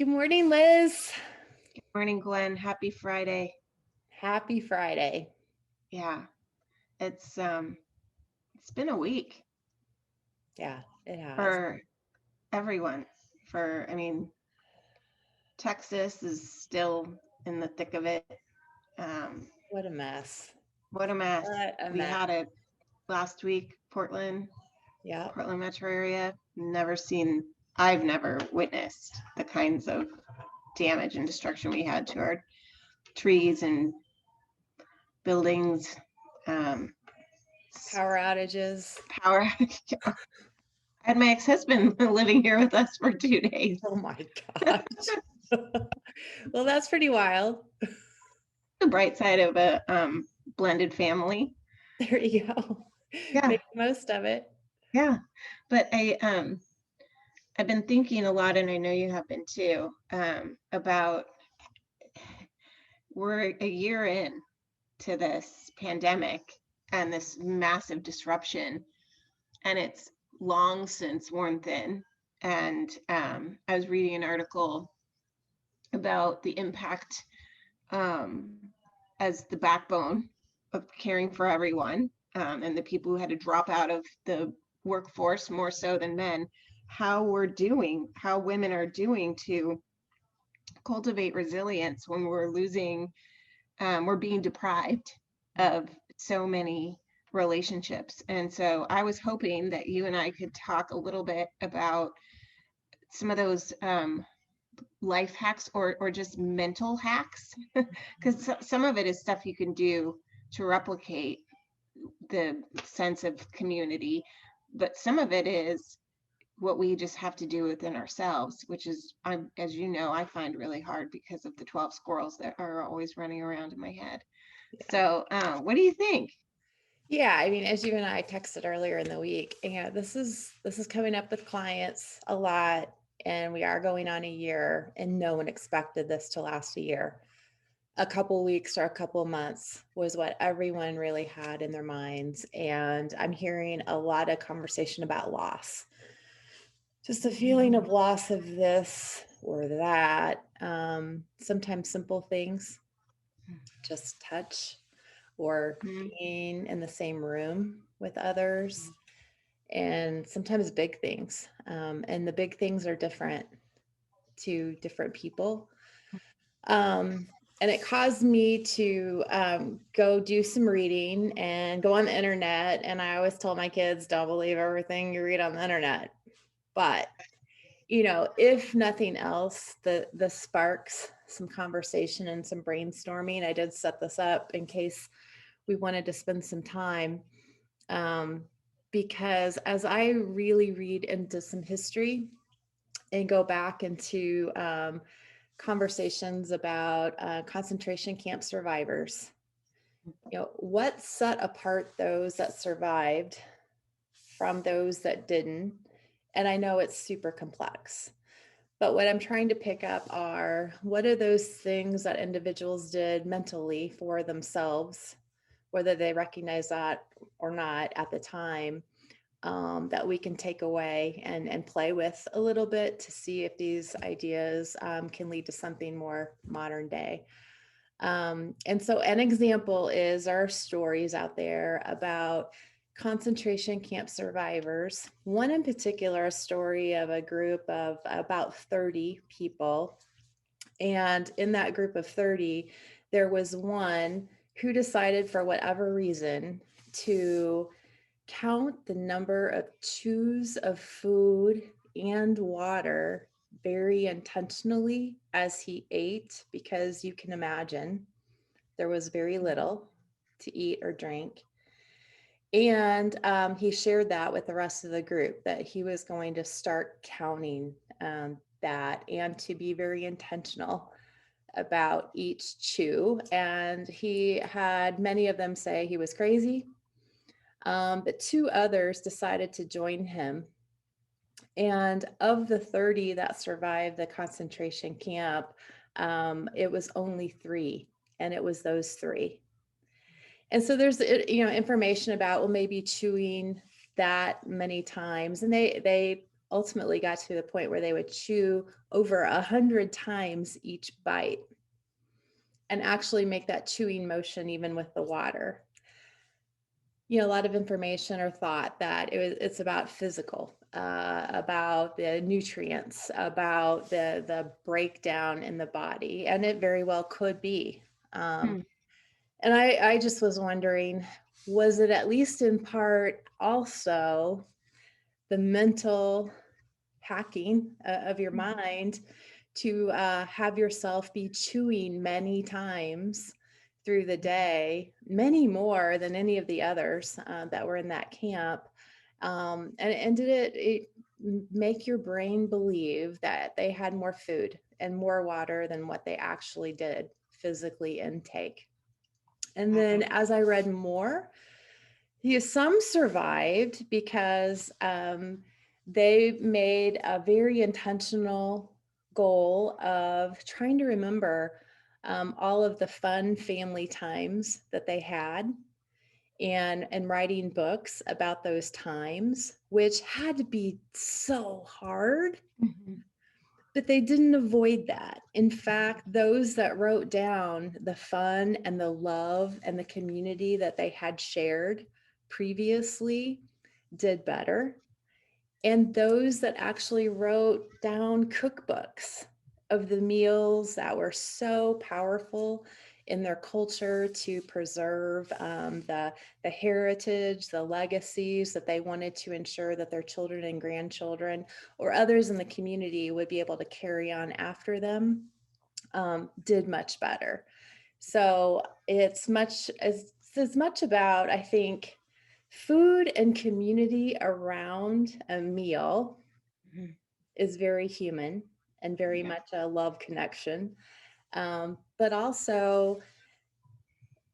Good morning, Liz. Morning, Glenn. Happy Friday. Happy Friday. Yeah, it's been a week Yeah, it has. for everyone. Texas is still in the thick of it. Um, What a mess. what a mess. What a We mess. had it last week, Yep. Portland metro area. I've never witnessed the kinds of damage and destruction we had to our trees and buildings. Um, Power outages. Power. I had my ex-husband living here with us for 2 days. Oh my gosh. Well, that's pretty wild. The bright side of a blended family. There you go. Yeah, Make the most of it. yeah. But I've been thinking a lot, and I know you have been too, about we're a year in to this pandemic and this massive disruption, and it's long since worn thin. And I was reading an article about the impact um, as the backbone of caring for everyone, and the people who had to drop out of the workforce more so than men, how women are doing to cultivate resilience when we're being deprived of so many relationships. And so I was hoping that you and I could talk a little bit about some of those life hacks or just mental hacks, because some of it is stuff you can do to replicate the sense of community, but some of it is what we just have to do within ourselves, which is, as you know, I find really hard because of the 12 squirrels that are always running around in my head. Yeah. So what do you think? Yeah, I mean, as you and I texted earlier in the week, and this is coming up with clients a lot, and we are going on a year, and no one expected this to last a year. A couple weeks or a couple months was what everyone really had in their minds. And I'm hearing a lot of conversation about loss, just a feeling of loss of this or that. Sometimes simple things, just touch or Mhm. being in the same room with others, and sometimes big things. And the big things are different to different people. Um, and it caused me to go do some reading and go on the internet. And I always told my kids, don't believe everything you read on the internet. But if nothing else, the sparks some conversation and some brainstorming. I did set this up in case we wanted to spend some time, um, because as I really read into some history and go back into conversations about concentration camp survivors. What set apart those that survived from those that didn't? And I know it's super complex, but what I'm trying to pick up are what are those things that individuals did mentally for themselves, whether they recognize that or not at the time, that we can take away and play with a little bit to see if these ideas can lead to something more modern day. And so, an example is our stories out there about concentration camp survivors. One in particular, a story of a group of about 30 people. And in that group of 30, there was one who decided, for whatever reason, to count the number of chews of food and water very intentionally as he ate, because you can imagine there was very little to eat or drink. And he shared that with the rest of the group that he was going to start counting that and to be very intentional about each chew. And he had many of them say he was crazy, but two others decided to join him. And of the 30 that survived the concentration camp, it was only three, and it was those three. And so there's information about, well, maybe chewing that many times, and they ultimately got to the point where they would chew over 100 times each bite and actually make that chewing motion even with the water. A lot of information or thought that it's about physical, about the nutrients, about the breakdown in the body, and it very well could be. Um, Hmm. and I just was wondering, was it at least in part also the mental hacking of your Mhm. mind to have yourself be chewing many times through the day, many more than any of the others that were in that camp. And did it make your brain believe that they had more food and more water than what they actually did physically intake? And then Wow. as I read more, some survived because they made a very intentional goal of trying to remember all of the fun family times that they had, and writing books about those times, which had to be so hard. Mhm. But they didn't avoid that. In fact, those that wrote down the fun and the love and the community that they had shared previously did better. And those that actually wrote down cookbooks of the meals that were so powerful in their culture to preserve the heritage, the legacies that they wanted to ensure that their children and grandchildren or others in the community would be able to carry on after them, did much better. So it's as much about, I think, food and community around a meal Mhm. is very human and very Yeah. much a love connection. But also,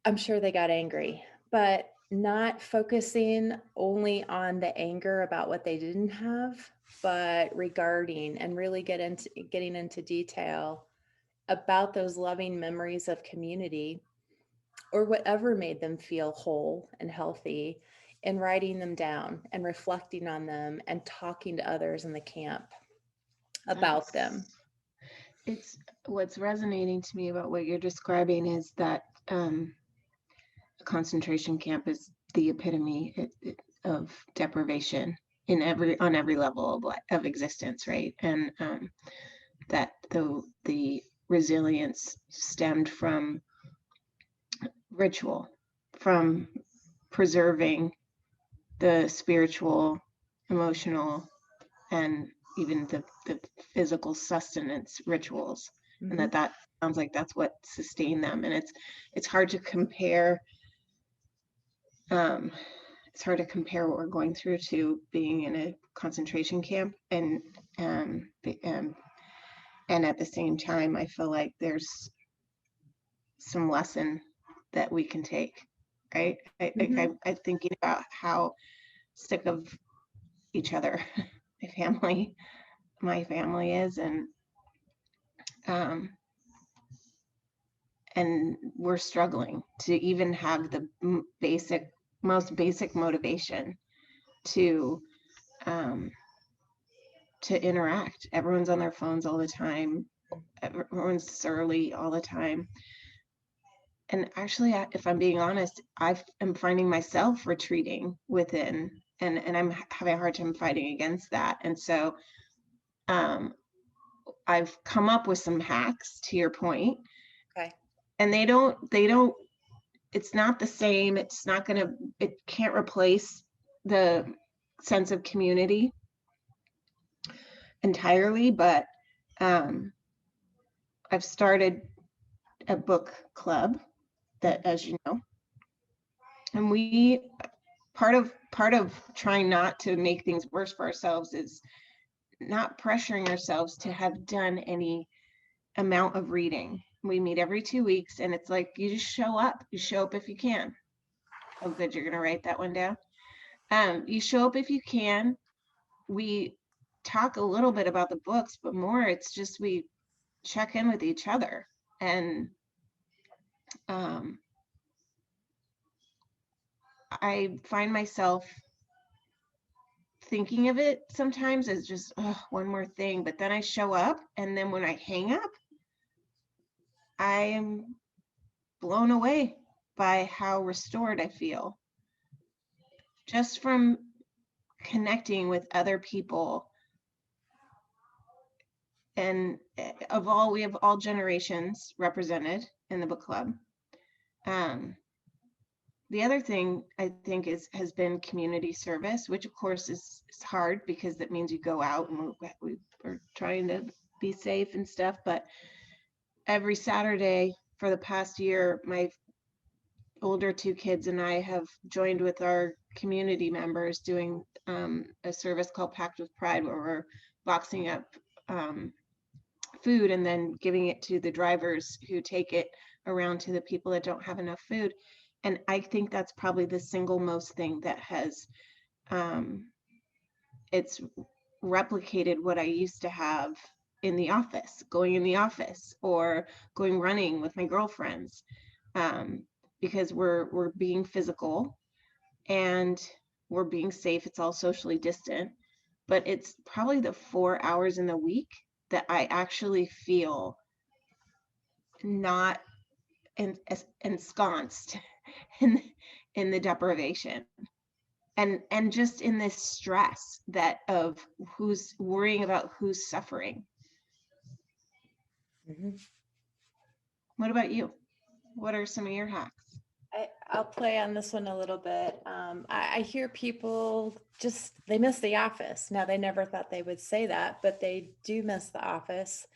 I'm sure they got angry, but not focusing only on the anger about what they didn't have, but regarding and really getting into detail about those loving memories of community or whatever made them feel whole and healthy, and writing them down and reflecting on them and talking to others in the camp about That's them. it's what's resonating to me about what you're describing is that a concentration camp is the epitome of deprivation in every on every level of existence, right? And that the resilience stemmed from ritual, from preserving the spiritual, emotional, and even the physical sustenance rituals, and Hmm. that sounds like that's what sustained them. And it's hard to compare, um, it's hard to compare what we're going through to being in a concentration camp, um, um, and at the same time I feel like there's some lesson that we can take, right? Hmm. I'm thinking about how sick of each other my family is, um, and we're struggling to even have the most basic motivation to um, to interact. Everyone's on their phones all the time. Everyone's surly all the time. And actually, if I'm being honest, I'm finding myself retreating within, and I'm having a hard time fighting against that. And so um, I've come up with some hacks, to your point, Okay. and they don't it's not the same. It can't replace the sense of community entirely, but um, I've started a book club that, as you know, and we part of trying not to make things worse for ourselves is not pressuring ourselves to have done any amount of reading. We meet every 2 weeks, and it's like you just show up. You show up if you can. Oh, good, you're gonna write that one down. You show up if you can. We talk a little bit about the books, but more it's just we check in with each other. And um, I find myself thinking of it sometimes as just, oh, one more thing. But then I show up, and then when I hang up, I am blown away by how restored I feel just from connecting with other people. And we have all generations represented in the book club. Um, the other thing I think has been community service, which of course is hard because that means you go out and we are trying to be safe and stuff. But every Saturday for the past year, my older two kids and I have joined with our community members doing a service called Packed with Pride, where we're boxing up um, food and then giving it to the drivers who take it around to the people that don't have enough food. And I think that's probably the single most thing that has it's replicated what I used to have in the office, going in the office or going running with my girlfriends, because we're being physical and we're being safe. It's all socially distant, but it's probably the 4 hours in the week that I actually feel not ensconced in in the deprivation and just in this stress that of who's worrying about who's suffering. Mhm. What about you? What are some of your hacks? I'll play on this one a little bit. I hear people just, they miss the office. Now, they never thought they would say that, but they do miss the office.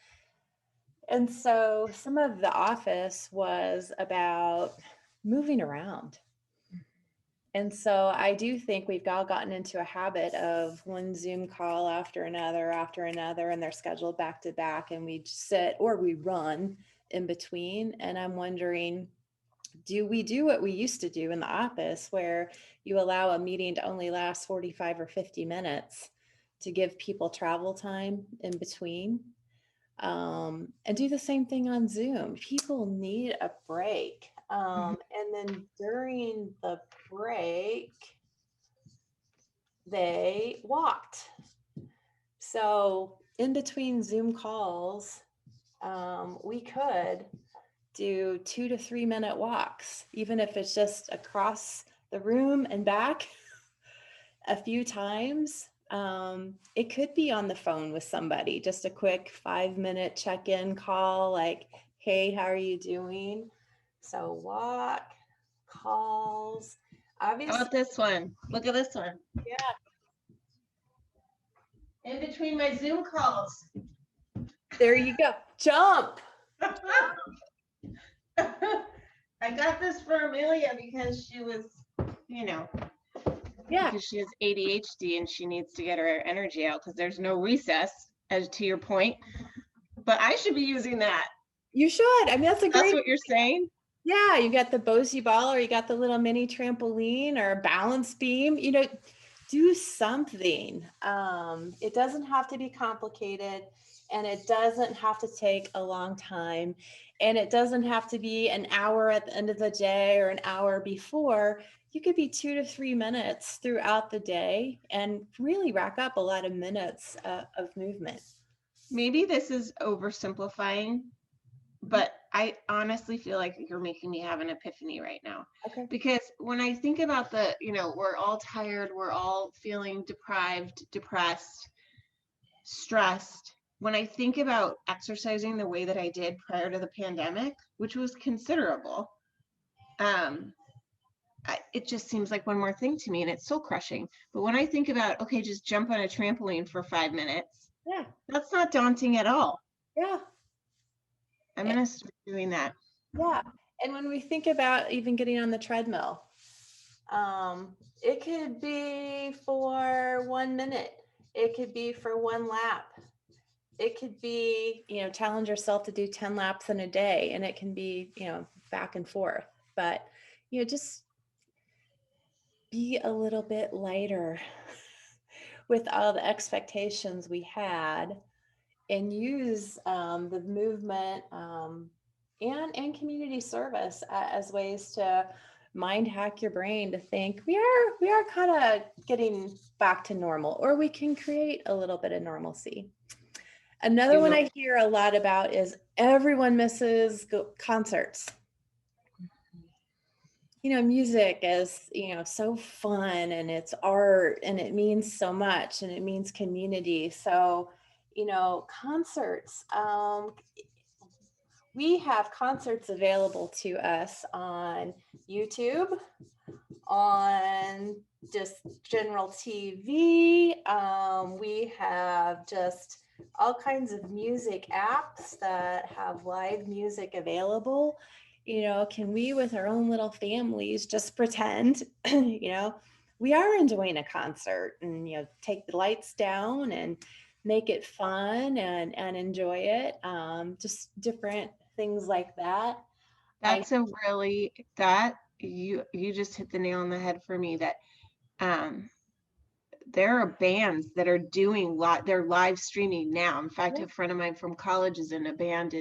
And so some of the office was about moving around. And so I do think we've all gotten into a habit of one Zoom call after another, and they're scheduled back to back, and we sit or we run in between. And I'm wondering, do we do what we used to do in the office where you allow a meeting to only last 45 or 50 minutes to give people travel time in between? And do the same thing on Zoom. People need a break. And then during the break, they walked. So in between Zoom calls, we could do 2 to 3 minute walks, even if it's just across the room and back a few times. It could be on the phone with somebody, just a quick 5 minute check in call, like, hey, how are you doing? So, walk, calls, How obviously, about this one? Look at this one. yeah, In between my Zoom calls. there you go. Jump. I got this for Amelia because she was, you know, Yeah, because she has ADHD and she needs to get her energy out because there's no recess, as to your point. But I should be using that. you should. I mean, that's a That's great. what you're saying? Yeah, you got the Bosey ball, or you got the little mini trampoline or a balance beam. Do something. It doesn't have to be complicated, and it doesn't have to take a long time, and it doesn't have to be an hour at the end of the day or an hour before. You could be 2 to 3 minutes throughout the day and really rack up a lot of minutes of movement. Maybe this is oversimplifying, but I honestly feel like you're making me have an epiphany right now. Okay. Because when I think about we're all tired, we're all feeling deprived, depressed, stressed. When I think about exercising the way that I did prior to the pandemic, which was considerable, um, it just seems like one more thing to me and it's soul crushing. But when I think about, okay, just jump on a trampoline for 5 minutes, Yeah. that's not daunting at all. Yeah. I'm going to start doing that. Yeah. And when we think about even getting on the treadmill, it could be for 1 minute. It could be for one lap. It could be, challenge yourself to do 10 laps in a day, and it can be, back and forth. But, just be a little bit lighter with all the expectations we had, and use the movement and community service as ways to mind hack your brain to think we are kind of getting back to normal, or we can create a little bit of normalcy. Another one You, I hear a lot about is everyone misses concerts. Music is, so fun, and it's art, and it means so much, and it means community. So, concerts, we have concerts available to us on YouTube, on just general TV. We have just all kinds of music apps that have live music available. Can we, with our own little families, just pretend, we are enjoying a concert, and, take the lights down and make it fun, and enjoy it. Just different things like that. I that's a really, that you just hit the nail on the head for me, that um there are bands that are doing they're live streaming now. In fact, Yeah. a friend of mine from college is in a band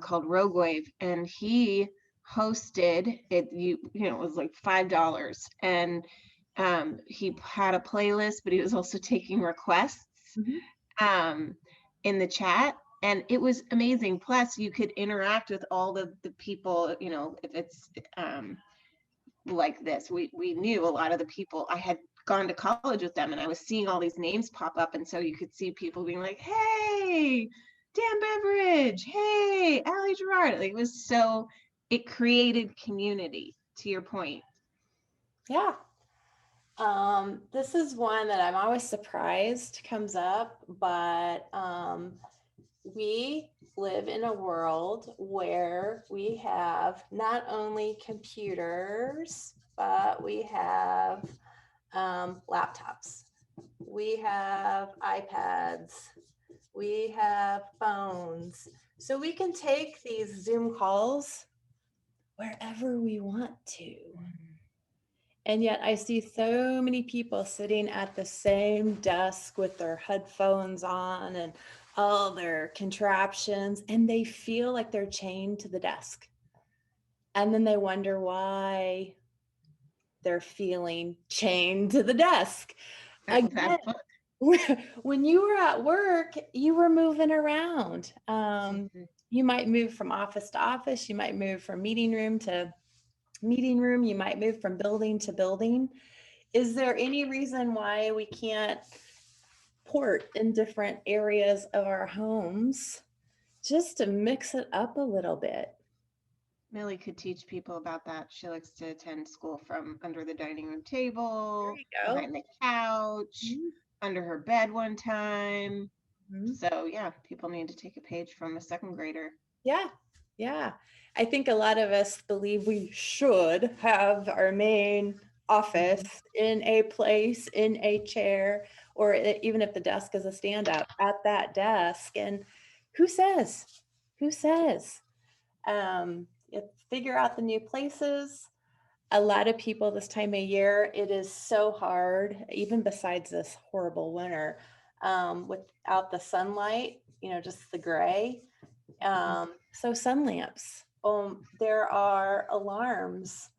called Rogue Wave, and he hosted it. It was like $5, and he had a playlist, but he was also taking requests Mhm. um, in the chat, and it was amazing. Plus, you could interact with all the people. If it's like this, we knew a lot of the people. I had gone to college with them, and I was seeing all these names pop up, and so you could see people being like, "Hey, Dan Beveridge, hey, Allie Gerard." Like, it created community, to your point. Yeah. This is one that I'm always surprised comes up, but we live in a world where we have not only computers, but we have laptops, we have iPads, we have phones. So we can take these Zoom calls wherever we want to. And yet I see so many people sitting at the same desk with their headphones on and all their contraptions, and they feel like they're chained to the desk. And then they wonder why they're feeling chained to the desk. Again, That book. when you were at work, you were moving around. Mhm. You might move from office to office, you might move from meeting room to meeting room, you might move from building to building. Is there any reason why we can't port in different areas of our homes just to mix it up a little bit? Millie could teach people about that. She likes to attend school from under the dining room There table, you go. behind the couch, under her bed one time. Mhm. So yeah, people need to take a page from a second grader. Yeah, yeah. I think a lot of us believe we should have our main office Mhm. in a place, in a chair, or even if the desk is a stand up, at that desk. And who says? Who says? Figure out the new places. A lot of people this time of year, it is so hard, even besides this horrible winter, without the sunlight, just the gray. Mhm. So sun lamps. There are alarms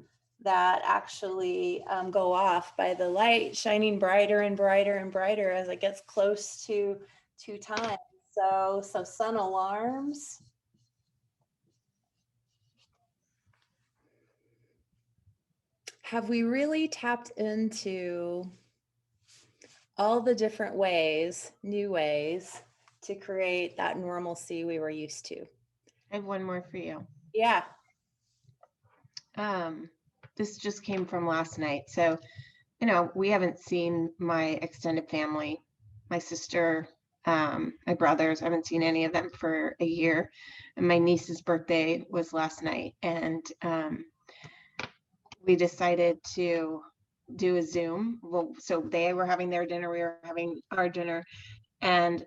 that actually go off by the light shining brighter and brighter and brighter as it gets close to time. So sun alarms. Have we really tapped into all the different ways, new ways to create that normalcy we were used to? I have one more for you. Yeah. Um, this just came from last night. So, we haven't seen my extended family, my sister, my brothers. I haven't seen any of them for a year. And my niece's birthday was last night. And we decided to do a Zoom. Well, so they were having their dinner, we were having our dinner, and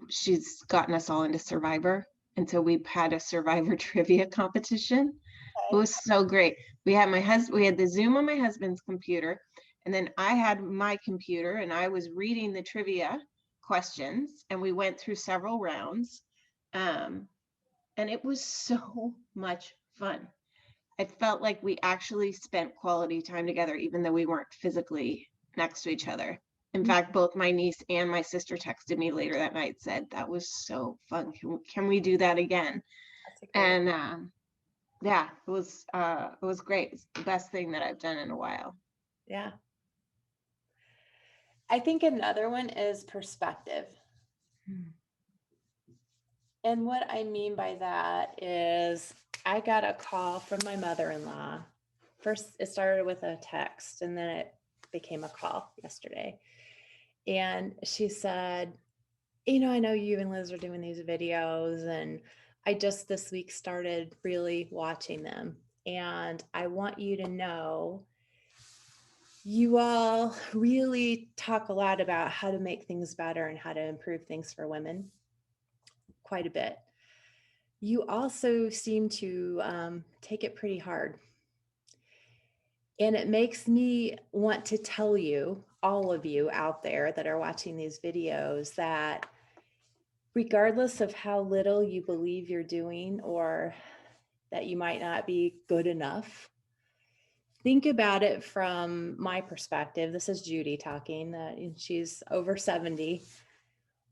she's gotten us all into Survivor. And so we had a Survivor trivia competition. It Okay. was so great. We had the Zoom on my husband's computer, and then I had my computer, and I was reading the trivia questions, and we went through several rounds. And it was so much fun. it felt like we actually spent quality time together, even though we weren't physically next to each other. In fact, both my niece and my sister texted me later that night, said, that was so fun. Can we do that again? That's a great. And yeah, it was great. It's the best thing that I've done in a while. Yeah. I think another one is perspective. And what I mean by that is I got a call from my mother-in-law. First, it started with a text and then it became a call yesterday. And she said, I know you and Liz are doing these videos, and I just this week started really watching them. And I want you to know you all really talk a lot about how to make things better and how to improve things for women quite a bit. You also seem to take it pretty hard. And it makes me want to tell you, all of you out there that are watching these videos, that regardless of how little you believe you're doing or that you might not be good enough, think about it from my perspective. This is Judy talking, she's over 70.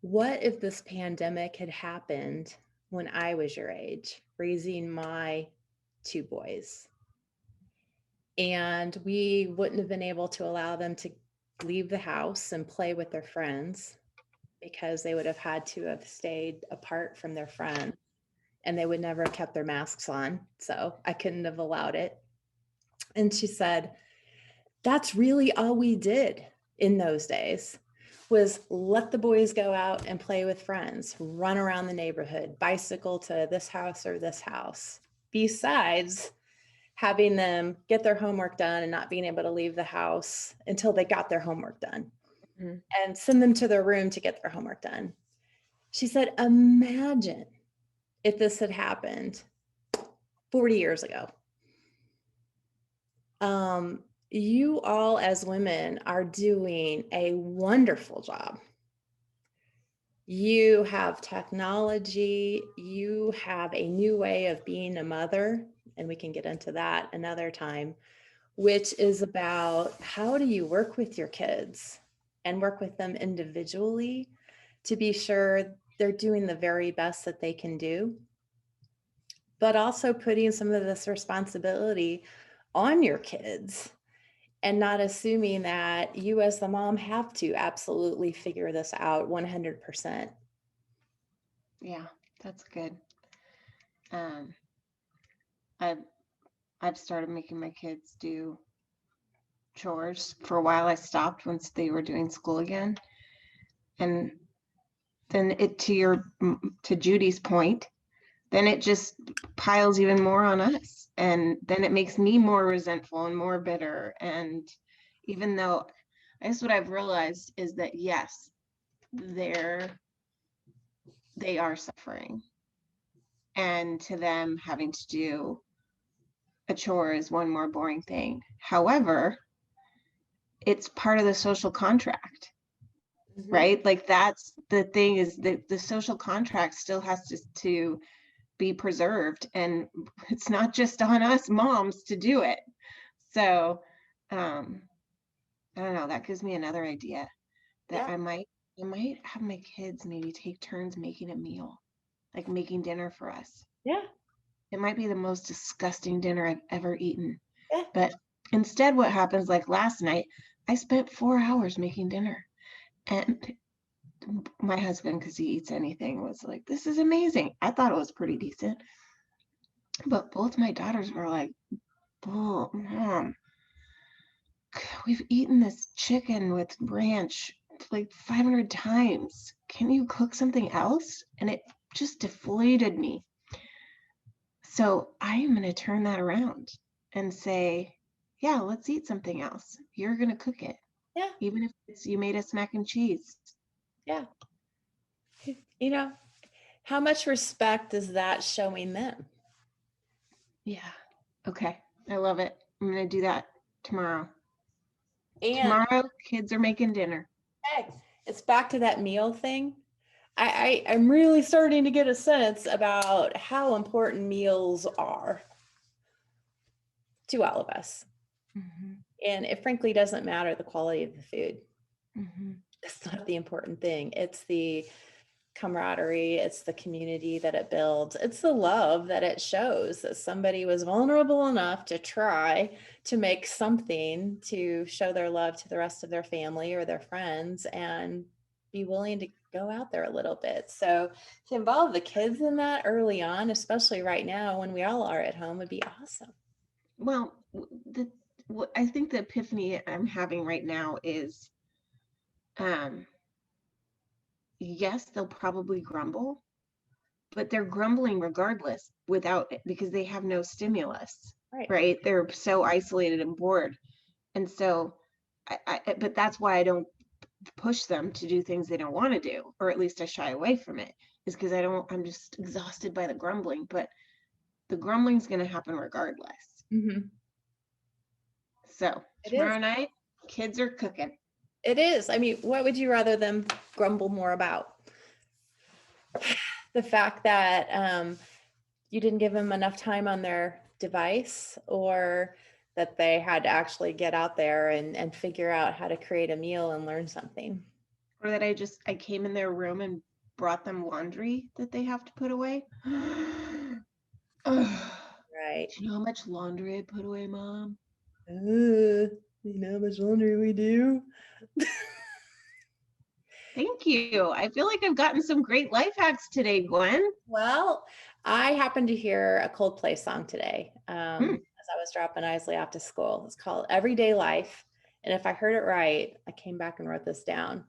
What if this pandemic had happened when I was your age, raising my two boys? And we wouldn't have been able to allow them to leave the house and play with their friends because they would have had to have stayed apart from their friends, and they would never have kept their masks on. So I couldn't have allowed it. And she said, that's really all we did in those days, was let the boys go out and play with friends, run around the neighborhood, bicycle to this house or this house, besides having them get their homework done and not being able to leave the house until they got their homework done, Mm-hmm. and send them to their room to get their homework done. She said, imagine if this had happened 40 years ago. You all as women are doing a wonderful job. You have technology, you have a new way of being a mother, and we can get into that another time, which is about how do you work with your kids and work with them individually to be sure they're doing the very best that they can do, but also putting some of this responsibility on your kids and not assuming that you as the mom have to absolutely figure this out 100%. Yeah, that's good. Um, I've I've started making my kids do chores. For a while I stopped once they were doing school again. And then it to Judy's point, then it just piles even more on us. And then it makes me more resentful and more bitter. And even though I guess what I've realized is that yes, they are suffering. And to them having to do a chore is one more boring thing. However, it's part of the social contract, Mm-hmm. right? Like that's the thing, is that the social contract still has to be preserved, and it's not just on us moms to do it. So um I don't know, that gives me another idea that Yeah. I might have my kids maybe take turns making a meal, like making dinner for us. Yeah. It might be the most disgusting dinner I've ever eaten, Yeah. but instead what happens, like last night I spent 4 hours making dinner, and my husband, because he eats anything, was like, this is amazing. I thought it was pretty decent, but both my daughters were like, oh mom, we've eaten this chicken with ranch like 500 times. Can you cook something else? And it just deflated me. So I am going to turn that around and say, yeah, let's eat something else. You're going to cook it, Yeah. even if it's you made us mac and cheese. Yeah. You know, how much respect is that showing them? Yeah. Okay. I love it. I'm going to do that tomorrow. And Tomorrow, kids are making dinner. hey, it's back to that meal thing. I'm really starting to get a sense about how important meals are. to all of us. Mhm. And it frankly doesn't matter the quality of the food. Mhm. That's not the important thing. It's the camaraderie, it's the community that it builds, it's the love that it shows that somebody was vulnerable enough to try to make something to show their love to the rest of their family or their friends and be willing to go out there a little bit. So to involve the kids in that early on, especially right now when we all are at home, would be awesome. Well, what I think the epiphany I'm having right now is, um, yes, they'll probably grumble, but they're grumbling regardless without it because they have no stimulus, Right. right? They're so isolated and bored. And so, but that's why I don't push them to do things they don't want to do, or at least I shy away from it, is because I'm just exhausted by the grumbling. But the grumbling's going to happen regardless. Mm-hmm. So It is. tomorrow night, kids are cooking. It is. I mean, what would you rather them grumble more about? The fact that you didn't give them enough time on their device, or that they had to actually get out there and figure out how to create a meal and learn something. Or that I came in their room and brought them laundry that they have to put away. Ugh. Right. Do you know how much laundry I put away, Mom? You know how much laundry we do? Thank you. I feel like I've gotten some great life hacks today, Gwen. Well, I happened to hear a Coldplay song today Hmm. as I was dropping Isley off to school. It's called Everyday Life. And if I heard it right, I came back and wrote this down.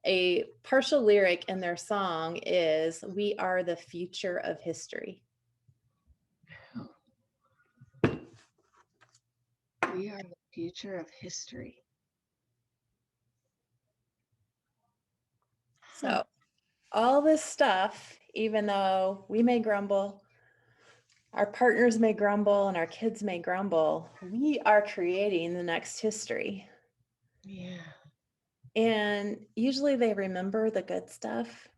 A partial lyric in their song is, "We are the future of history." We are the future of history. Huh. So, all this stuff, even though we may grumble, our partners may grumble, and our kids may grumble, we are creating the next history. Yeah. And usually they remember the good stuff.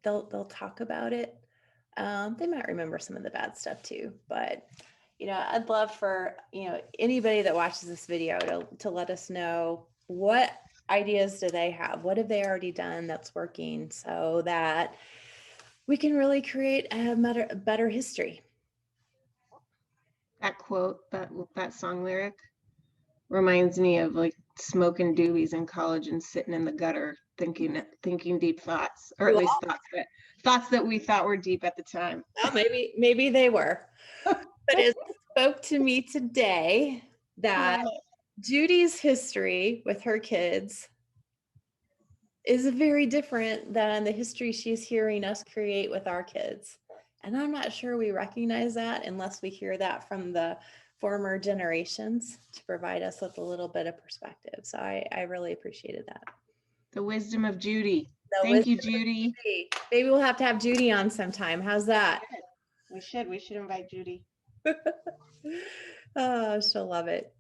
They'll talk about it. They might remember some of the bad stuff too, but I'd love for anybody that watches this video to let us know, what ideas do they have? What have they already done that's working, so that we can really create a better history. That quote, that song lyric reminds me of like smoking doobies in college and sitting in the gutter thinking deep thoughts, or at least Well, thoughts that we thought were deep at the time. maybe they were, but it spoke to me today that Judy's history with her kids is very different than the history she's hearing us create with our kids. And I'm not sure we recognize that unless we hear that from the former generations to provide us with a little bit of perspective. So I really appreciated that. The wisdom of Judy. The Thank wisdom you, of Judy. Judy. Maybe we'll have to have Judy on sometime. How's that? We should invite Judy. Oh, she'll love it.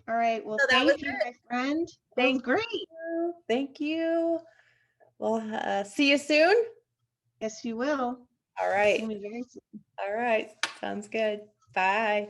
All right. Well, So that was thank you, it. my friend. That was Thank great. you. Thank you. Well, see you soon. Yes, you will. All See right. me very soon. All right. Sounds good. Bye.